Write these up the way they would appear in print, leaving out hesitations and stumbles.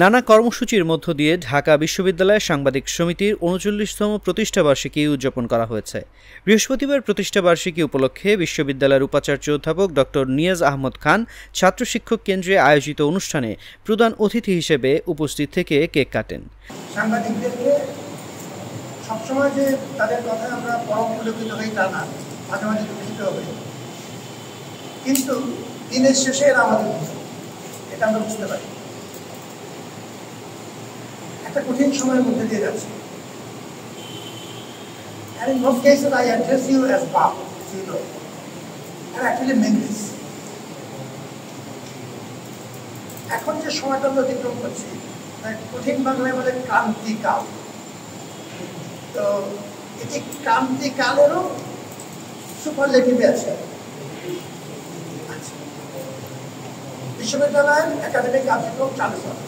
নানা কর্মসূচির মধ্য দিয়ে ঢাকা বিশ্ববিদ্যালয় সাংবাদিক সমিতির ৩৯তম প্রতিষ্ঠাবার্ষিকী উদযাপন করা হয়েছে। বৃহস্পতিবার প্রতিষ্ঠাবার্ষিকী উপলক্ষে বিশ্ববিদ্যালয়ের উপাচার্য অধ্যাপক ড. নিয়াজ আহমদ খান ছাত্র শিক্ষক কেন্দ্রে আয়োজিত অনুষ্ঠানে প্রধান অতিথি হিসেবে উপস্থিত থেকে কেক কাটেন। সাংবাদিকদেরকে সবসময় যে তাদের কথায় আমরা পরম পুলকিত হই তা না, মাঝে মাঝে দুঃখিত হই, কিন্তু দিনের শেষে এরা আমাদের এটা আমরা বুঝতে পারি। একটা কঠিন সময়ের মধ্যে দিয়ে যাচ্ছে। And in most cases I address you as Bob, you know. And actually mean this. এখন যে সময়টা আমরা অতিক্রম করছি, কঠিন বাংলায় বলে ক্রান্তিকাল। তো এটি ক্রান্তিকালেরও সুপারলেটিভে আছে। বিশ্ববিদ্যালয়ের একাডেমিক কার্যক্রম চালু হবে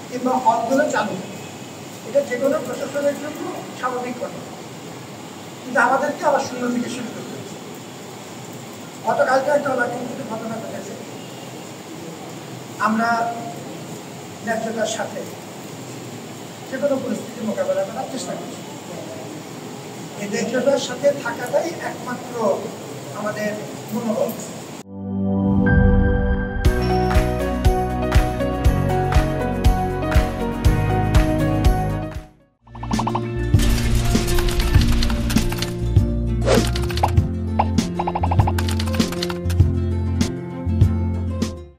কিংবা হলগুলো চালু, এটা যে কোনো প্রশাসনের জন্য স্বাভাবিক ঘটনা, কিন্তু আমাদেরকে আবার শূন্য থেকে শুরু করতে হচ্ছে। গতকালকে একটা অনাকাঙ্ক্ষিত ঘটনা ঘটেছে। আমরা ন্যায্যতার সাথে যে কোনো পরিস্থিতি মোকাবেলা করার চেষ্টা করছি। এই ন্যায্যতার সাথে থাকাটাই একমাত্র আমাদের মনোবল।